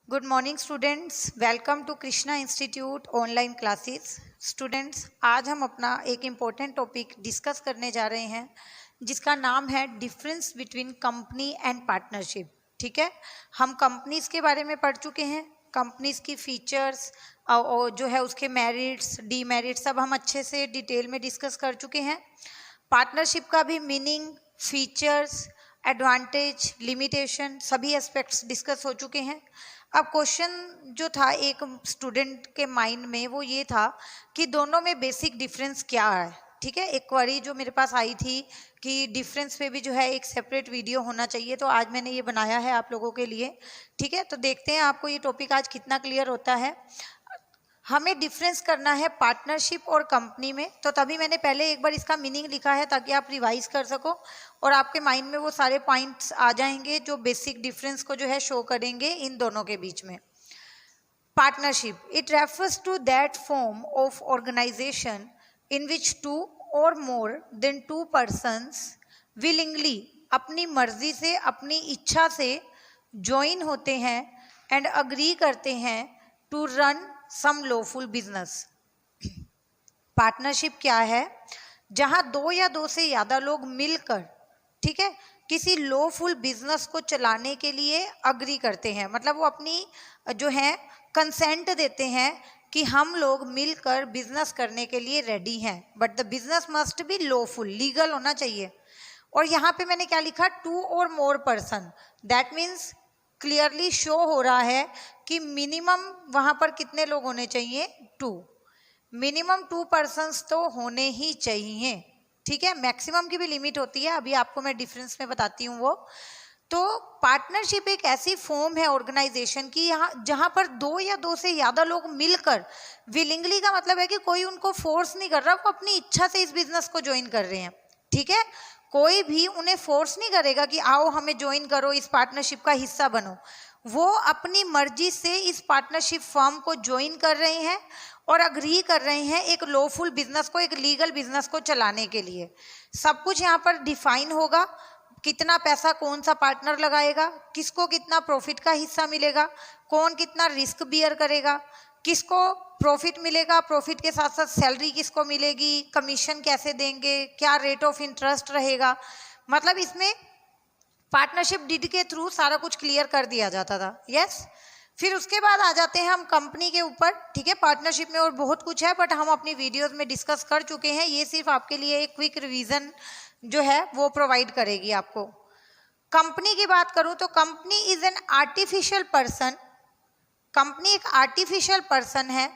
Good morning students, welcome to Krishna Institute online classes. Students, आज हम अपना एक इम्पोर्टेंट टॉपिक डिस्कस करने जा रहे हैं जिसका नाम है difference between company and partnership. ठीक है, हम कंपनीज के बारे में पढ़ चुके हैं, कंपनीज की फीचर्स और जो है उसके मेरिट्स डीमेरिट्स सब हम अच्छे से डिटेल में डिस्कस कर चुके हैं। पार्टनरशिप का भी मीनिंग, फीचर्स, एडवांटेज, लिमिटेशन सभी एस्पेक्ट्स डिस्कस हो चुके हैं। अब क्वेश्चन जो था एक स्टूडेंट के माइंड में वो ये था कि दोनों में बेसिक डिफरेंस क्या है। ठीक है, एक क्वेरी जो मेरे पास आई थी कि डिफरेंस पे भी जो है एक सेपरेट वीडियो होना चाहिए, तो आज मैंने ये बनाया है आप लोगों के लिए। ठीक है, तो देखते हैं आपको ये टॉपिक आज कितना क्लियर होता है। हमें डिफरेंस करना है पार्टनरशिप और कंपनी में, तो तभी मैंने पहले एक बार इसका मीनिंग लिखा है ताकि आप रिवाइज कर सको और आपके माइंड में वो सारे पॉइंट्स आ जाएंगे जो बेसिक डिफरेंस को जो है शो करेंगे इन दोनों के बीच में। Partnership, it refers to that form of organisation in which two और more than two persons willingly, अपनी मर्जी से अपनी इच्छा से ज्वाइन होते हैं एंड अग्री करते हैं to run some lawful business. Partnership क्या है? जहां दो या दो से ज़्यादा लोग मिलकर, ठीक है, किसी लॉफुल बिजनेस को चलाने के लिए अग्री करते हैं, मतलब वो अपनी जो है कंसेंट देते हैं कि हम लोग मिलकर बिजनेस करने के लिए रेडी हैं, but the business must be lawful, legal होना चाहिए। और यहाँ पे मैंने क्या लिखा? टू और more person, that means clearly show हो रहा है कि मिनिमम वहाँ पर कितने लोग होने चाहिए? टू। मिनिमम टू पर्सन्स तो होने ही चाहिए। ठीक है, मैक्सिमम की भी लिमिट होती है, अभी आपको मैं डिफरेंस में बताती हूँ वो। तो पार्टनरशिप एक ऐसी फॉर्म है ऑर्गेनाइजेशन की यहाँ जहाँ पर दो या दो से ज़्यादा लोग मिलकर, विलिंगली का मतलब है कि कोई उनको फोर्स नहीं कर रहा, वो अपनी इच्छा से इस बिजनेस को ज्वाइन कर रहे हैं। ठीक है, कोई भी उन्हें फोर्स नहीं करेगा कि आओ हमें ज्वाइन करो, इस पार्टनरशिप का हिस्सा बनो। वो अपनी मर्जी से इस पार्टनरशिप फर्म को ज्वाइन कर रहे हैं और अग्री कर रहे हैं एक लॉफुल बिजनेस को, एक लीगल बिजनेस को चलाने के लिए। सब कुछ यहाँ पर डिफाइन होगा, कितना पैसा कौन सा पार्टनर लगाएगा, किसको कितना प्रॉफिट का हिस्सा मिलेगा, कौन कितना रिस्क बियर करेगा, किसको प्रॉफिट मिलेगा, प्रॉफिट के साथ साथ सैलरी किसको मिलेगी, कमीशन कैसे देंगे, क्या रेट ऑफ इंटरेस्ट रहेगा। मतलब इसमें पार्टनरशिप डीड के थ्रू सारा कुछ क्लियर कर दिया जाता था। यस, फिर उसके बाद आ जाते हैं हम कंपनी के ऊपर। ठीक है, पार्टनरशिप में और बहुत कुछ है बट हम अपनी वीडियोस में डिस्कस कर चुके हैं, ये सिर्फ आपके लिए एक क्विक रिवीजन जो है वो प्रोवाइड करेगी आपको। कंपनी की बात करूं तो company is an artificial person, company एक आर्टिफिशियल पर्सन है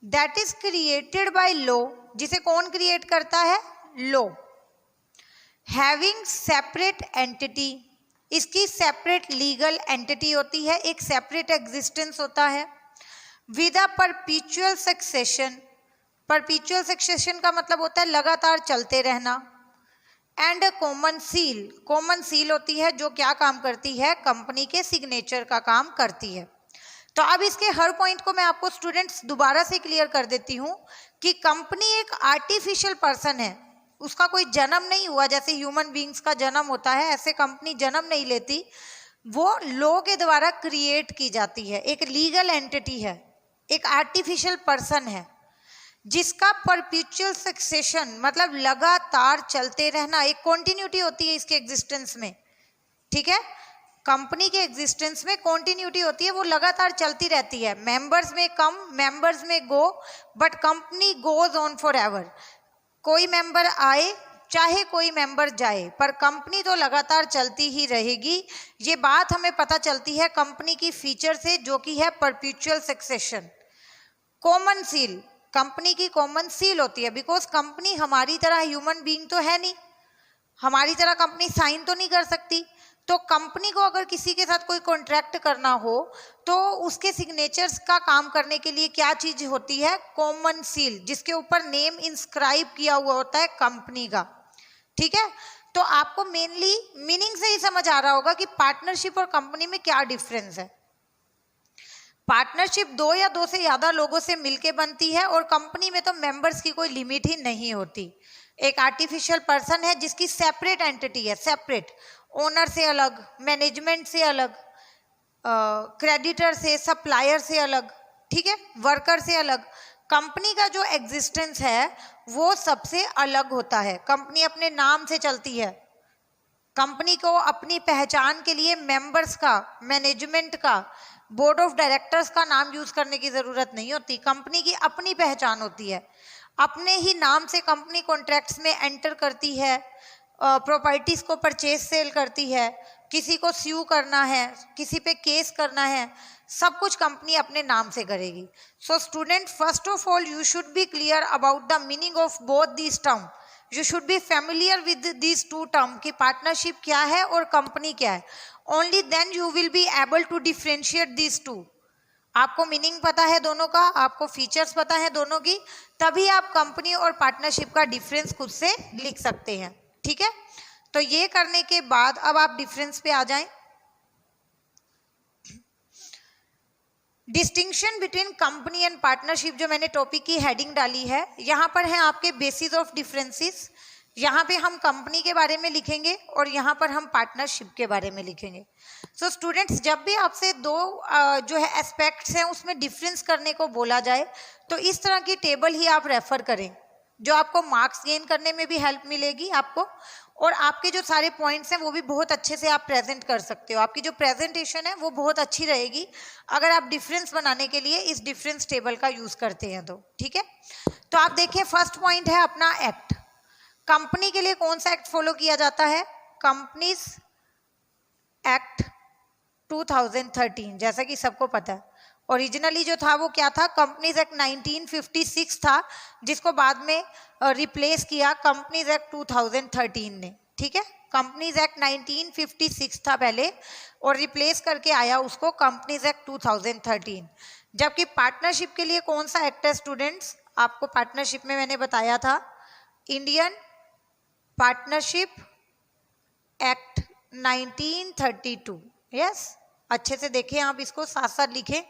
that is created by law, जिसे कौन क्रिएट करता है? लॉ। हैविंग सेपरेट एंटिटी, इसकी सेपरेट लीगल एंटिटी होती है, एक सेपरेट एग्जिस्टेंस होता है। विद अ परपीचुअल सक्सेशन, परपीचुअल सक्सेशन का मतलब होता है लगातार चलते रहना। And common seal, common seal होती है जो क्या काम करती है? कंपनी के सिग्नेचर का काम करती है। तो अब इसके हर पॉइंट को मैं आपको स्टूडेंट्स दोबारा से क्लियर कर देती हूँ कि कंपनी एक आर्टिफिशियल पर्सन है, उसका कोई जन्म नहीं हुआ, जैसे ह्यूमन बींग्स का जन्म होता है ऐसे कंपनी जन्म नहीं लेती, वो लॉ के द्वारा क्रिएट की जाती है, एक लीगल एंटिटी है, एक आर्टिफिशियल पर्सन है जिसका परपीचुअल सक्सेशन मतलब लगातार चलते रहना, एक कॉन्टिन्यूटी होती है इसके एग्जिस्टेंस में। ठीक है, कंपनी के एग्जिस्टेंस में कॉन्टिन्यूटी होती है, वो लगातार चलती रहती है। मेंबर्स में come, members may go, but company goes on forever एवर। कोई मेंबर आए चाहे कोई मेंबर जाए, पर कंपनी तो लगातार चलती ही रहेगी। ये बात हमें पता चलती है कंपनी की फीचर से, जो कि है परपीचुअल सक्सेशन। कॉमन सील, कंपनी की कॉमन सील होती है, बिकॉज कंपनी हमारी तरह ह्यूमन बीइंग तो है नहीं, हमारी तरह कंपनी साइन तो नहीं कर सकती। तो कंपनी को अगर किसी के साथ कोई कॉन्ट्रैक्ट करना हो तो उसके सिग्नेचर्स का काम करने के लिए क्या चीज होती है? कॉमन सील, जिसके ऊपर नेम इंस्क्राइब किया हुआ होता है कंपनी का। ठीक है, तो आपको मेनली मीनिंग से ही समझ आ रहा होगा कि पार्टनरशिप और कंपनी में क्या डिफरेंस है। पार्टनरशिप दो या दो से ज़्यादा लोगों से मिलके बनती है और कंपनी में तो मेंबर्स की कोई लिमिट ही नहीं होती। एक आर्टिफिशियल पर्सन है जिसकी सेपरेट एंटिटी है, सेपरेट, ओनर से अलग, मैनेजमेंट से अलग, क्रेडिटर से, सप्लायर से अलग, ठीक है, वर्कर से अलग। कंपनी का जो एग्जिस्टेंस है वो सबसे अलग होता है। कंपनी अपने नाम से चलती है। कंपनी को अपनी पहचान के लिए मेंबर्स का, मैनेजमेंट का, बोर्ड ऑफ डायरेक्टर्स का नाम यूज करने की जरूरत नहीं होती। कंपनी की अपनी पहचान होती है। अपने ही नाम से कंपनी कॉन्ट्रैक्ट्स में एंटर करती है, प्रॉपर्टीज को परचेज सेल करती है, किसी को स्यू करना है, किसी पे केस करना है, सब कुछ कंपनी अपने नाम से करेगी। So student, first of all you should be clear about the meaning of both these term. You should be familiar with these two term कि पार्टनरशिप क्या है और कंपनी क्या है। Only then you will be able to differentiate these two. आपको meaning पता है दोनों का, आपको फीचर्स पता है दोनों की, तभी आप कंपनी और पार्टनरशिप का डिफरेंस खुद से लिख सकते हैं, ठीक है। तो ये करने के बाद अब आप डिफरेंस पे आ जाएं। Distinction between company and partnership, जो मैंने टॉपिक की हेडिंग डाली है, यहाँ पर है आपके बेसिस ऑफ डिफरेंसेस। यहाँ पे हम कंपनी के बारे में लिखेंगे और यहाँ पर हम पार्टनरशिप के बारे में लिखेंगे। सो स्टूडेंट्स, जब भी आपसे दो जो है एस्पेक्ट्स हैं उसमें डिफरेंस करने को बोला जाए तो इस तरह की टेबल ही आप रेफर करें, जो आपको मार्क्स गेन करने में भी हेल्प मिलेगी आपको, और आपके जो सारे पॉइंट्स हैं वो भी बहुत अच्छे से आप प्रेजेंट कर सकते हो। आपकी जो प्रेजेंटेशन है वो बहुत अच्छी रहेगी अगर आप डिफरेंस बनाने के लिए इस डिफरेंस टेबल का यूज करते हैं तो, ठीक है। तो आप देखिए, फर्स्ट पॉइंट है अपना एक्ट। कंपनी के लिए कौन सा एक्ट फॉलो किया जाता है? कंपनीज एक्ट 2013, जैसा कि सबको पता है। ओरिजिनली जो था वो क्या था? कंपनीज एक्ट 1956 था, जिसको बाद में रिप्लेस किया कंपनीज एक्ट 2013 ने, ठीक है। कंपनीज एक्ट 1956 था पहले और रिप्लेस करके आया उसको कंपनीज एक्ट 2013। जबकि पार्टनरशिप के लिए कौन सा एक्ट है स्टूडेंट्स? आपको पार्टनरशिप में मैंने बताया था इंडियन पार्टनरशिप एक्ट 1932। यस, अच्छे से देखें आप, इसको साथ साथ लिखें।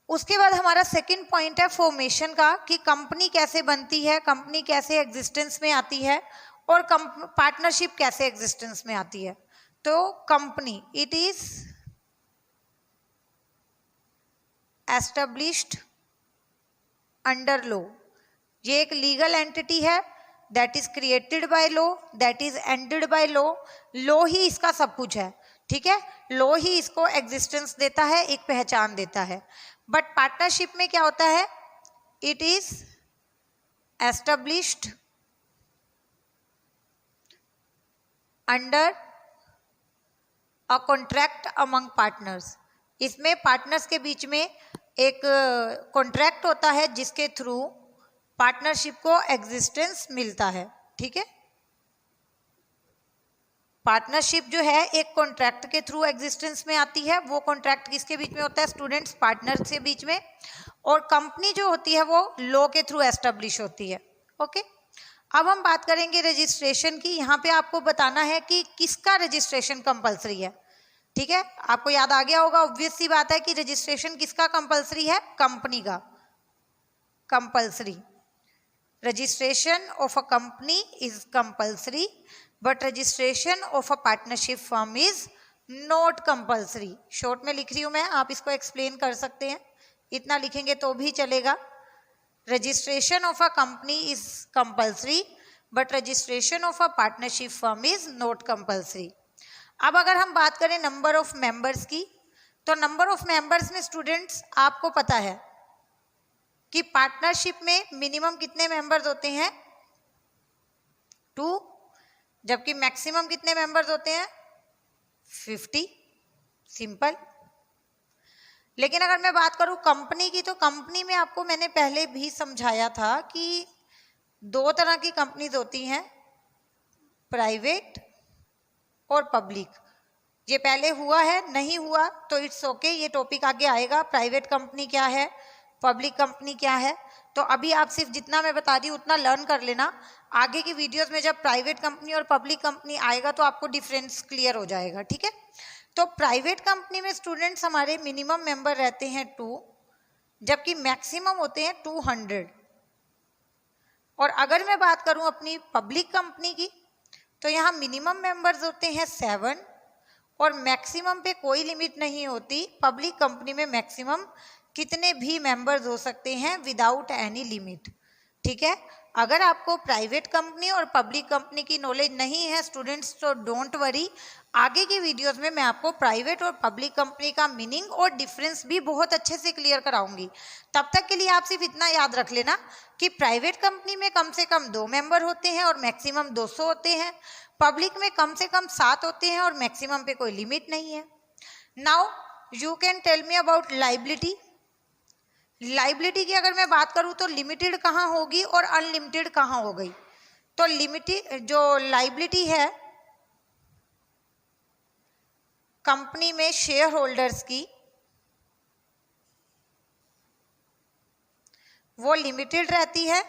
उसके बाद हमारा सेकंड पॉइंट है फॉर्मेशन का, कि कंपनी कैसे बनती है, कंपनी कैसे एग्जिस्टेंस में आती है और पार्टनरशिप कैसे एग्जिस्टेंस में आती है। तो company, it is established under law. ये एक लीगल एंटिटी है, that is created by law, that is ended by law. Law ही इसका सब कुछ है, ठीक है। लॉ ही इसको एग्जिस्टेंस देता है, एक पहचान देता है। बट पार्टनरशिप में क्या होता है? It is established under a contract among partners. इसमें पार्टनर्स के बीच में एक कॉन्ट्रैक्ट होता है जिसके थ्रू पार्टनरशिप को एग्जिस्टेंस मिलता है, ठीक है। पार्टनरशिप जो है एक कॉन्ट्रैक्ट के थ्रू एग्जिस्टेंस में आती है। वो कॉन्ट्रैक्ट किसके बीच में होता है स्टूडेंट्स? पार्टनर के बीच में। और कंपनी जो होती है वो लॉ के थ्रू एस्टेब्लिश होती है, ओके। अब हम बात करेंगे रजिस्ट्रेशन की। यहाँ पे आपको बताना है कि किसका रजिस्ट्रेशन कंपलसरी है, ठीक है। आपको याद आ गया होगा, ऑब्वियस सी बात है कि रजिस्ट्रेशन किसका कंपलसरी है? कंपनी का compulsory. Registration of a company is compulsory, but registration of a partnership firm is not compulsory. Short में लिख रही हूं मैं, आप इसको एक्सप्लेन कर सकते हैं, इतना लिखेंगे तो भी चलेगा। Registration of a company is compulsory, but registration of a partnership firm is not compulsory. अब अगर हम बात करें नंबर ऑफ मेंबर्स की, तो नंबर ऑफ मेंबर्स में स्टूडेंट्स आपको पता है कि पार्टनरशिप में मिनिमम कितने मेंबर्स होते हैं? 2, जबकि मैक्सिमम कितने मेंबर्स होते हैं? 50। सिंपल। लेकिन अगर मैं बात करूं कंपनी की, तो कंपनी में आपको मैंने पहले भी समझाया था कि 2 तरह की कंपनीज होती हैं, प्राइवेट और पब्लिक। ये पहले हुआ है, नहीं हुआ तो इट्स ओके, ये टॉपिक आगे आएगा। प्राइवेट कंपनी क्या है, पब्लिक कंपनी क्या है, तो अभी आप सिर्फ जितना मैं बता दी उतना लर्न कर लेना। आगे की वीडियोस में जब प्राइवेट कंपनी और पब्लिक कंपनी आएगा तो आपको डिफरेंस क्लियर हो जाएगा, ठीक है। तो प्राइवेट कंपनी में स्टूडेंट्स हमारे मिनिमम मेंबर रहते हैं 2, जबकि मैक्सिमम होते हैं 200। और अगर मैं बात करूं अपनी पब्लिक कंपनी की, तो यहाँ मिनिमम मेंबर्स होते हैं 7 और मैक्सिमम पे कोई लिमिट नहीं होती। पब्लिक कंपनी में मैक्सिमम कितने भी मेंबर्स हो सकते हैं विदाउट एनी लिमिट। ठीक है, अगर आपको प्राइवेट कंपनी और पब्लिक कंपनी की नॉलेज नहीं है स्टूडेंट्स, तो डोंट वरी, आगे की वीडियोस में मैं आपको प्राइवेट और पब्लिक कंपनी का मीनिंग और डिफरेंस भी बहुत अच्छे से क्लियर कराऊंगी। तब तक के लिए आप सिर्फ इतना याद रख लेना कि प्राइवेट कंपनी में कम से कम 2 मेंबर होते हैं और मैक्सिमम 200 होते हैं, पब्लिक में कम से कम 7 होते हैं और मैक्सिमम पे कोई लिमिट नहीं है। Now you can tell me about liability. Liability की अगर मैं बात करूं तो लिमिटेड कहाँ होगी और अनलिमिटेड कहाँ हो गई? तो लिमिटेड जो लाइबिलिटी है कंपनी में शेयर होल्डर्स की, वो लिमिटेड रहती है।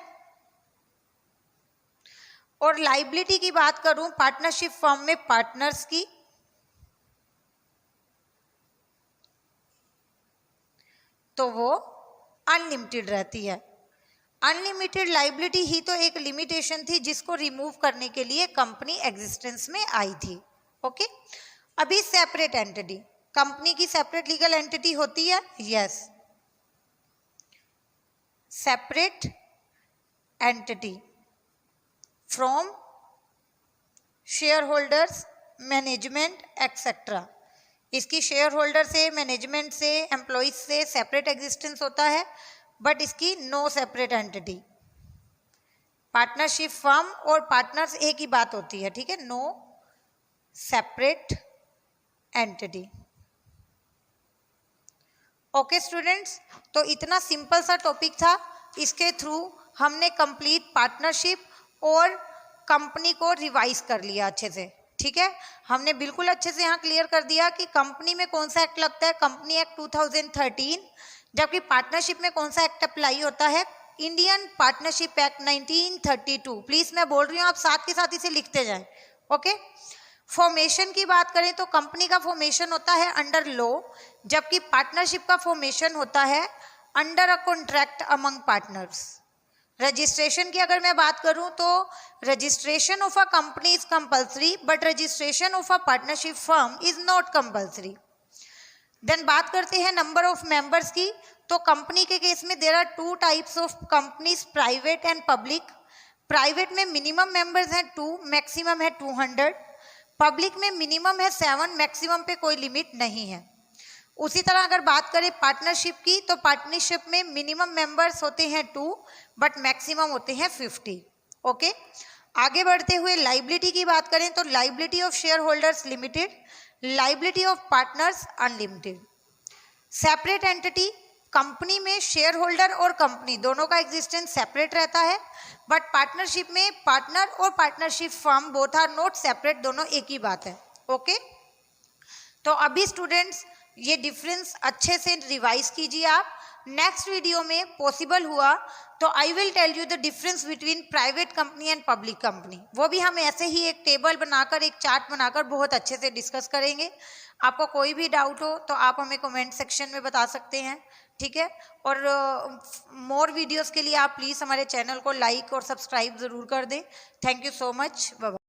और लाइबिलिटी की बात करूं पार्टनरशिप फर्म में पार्टनर्स की, तो वो अनलिमिटेड रहती है। अनलिमिटेड लाइबिलिटी ही तो एक लिमिटेशन थी जिसको रिमूव करने के लिए कंपनी एग्जिस्टेंस में आई थी। ओके, अभी सेपरेट एंटिटी, कंपनी की सेपरेट लीगल एंटिटी होती है, yes, separate entity from shareholders, management etcetera. इसकी शेयर होल्डर से, मैनेजमेंट से, एम्प्लॉइज से सेपरेट एग्जिस्टेंस होता है, बट इसकी no separate entity. Partnership firm और पार्टनर्स एक ही बात होती है, ठीक है, no separate entity. Okay students, तो इतना सिंपल सा टॉपिक था, इसके थ्रू हमने कंप्लीट पार्टनरशिप और कंपनी को रिवाइज कर लिया अच्छे से। ठीक है, हमने बिल्कुल अच्छे से यहाँ क्लियर कर दिया कि कंपनी में कौन सा एक्ट लगता है, कंपनी एक्ट 2013, जबकि पार्टनरशिप में कौन सा एक्ट अप्लाई होता है, इंडियन पार्टनरशिप एक्ट 1932। प्लीज मैं बोल रही हूँ आप साथ के साथ इसे लिखते जाएं। ओके, फॉर्मेशन की बात करें तो कंपनी का फॉर्मेशन होता है अंडर लॉ, जबकि पार्टनरशिप का फॉर्मेशन होता है under a contract among partners. Registration की अगर मैं बात करूं तो registration of a company is compulsory, but registration of a partnership firm is not compulsory. Then बात करते हैं नंबर ऑफ मेंबर्स की, तो कंपनी के केस में there are 2 types of companies, private and public. Private में मिनिमम मेंबर्स हैं 2, maximum है 200। पब्लिक में मिनिमम है 7, मैक्सिमम पे कोई लिमिट नहीं है। उसी तरह अगर बात करें पार्टनरशिप की, तो पार्टनरशिप में मिनिमम मेंबर्स होते हैं 2, बट मैक्सिमम होते हैं 50। ओके, आगे बढ़ते हुए लाइबिलिटी की बात करें तो liability of shareholders limited, liability of partners unlimited. Separate entity, company में शेयर होल्डर और कंपनी दोनों का एग्जिस्टेंस सेपरेट रहता है, बट पार्टनरशिप में पार्टनर और partnership firm both are not separate, दोनों एक ही बात है। ओके, तो अभी स्टूडेंट्स ये डिफरेंस अच्छे से रिवाइज कीजिए आप। नेक्स्ट वीडियो में पॉसिबल हुआ तो I will tell you the difference between private company and public company. वो भी हम ऐसे ही एक टेबल बनाकर, एक चार्ट बनाकर बहुत अच्छे से डिस्कस करेंगे। आपको कोई भी डाउट हो तो आप हमें कमेंट सेक्शन में बता सकते हैं, ठीक है। और मोर वीडियोस के लिए आप प्लीज़ हमारे चैनल को लाइक और सब्सक्राइब ज़रूर कर दें। Thank you so much, bye bye.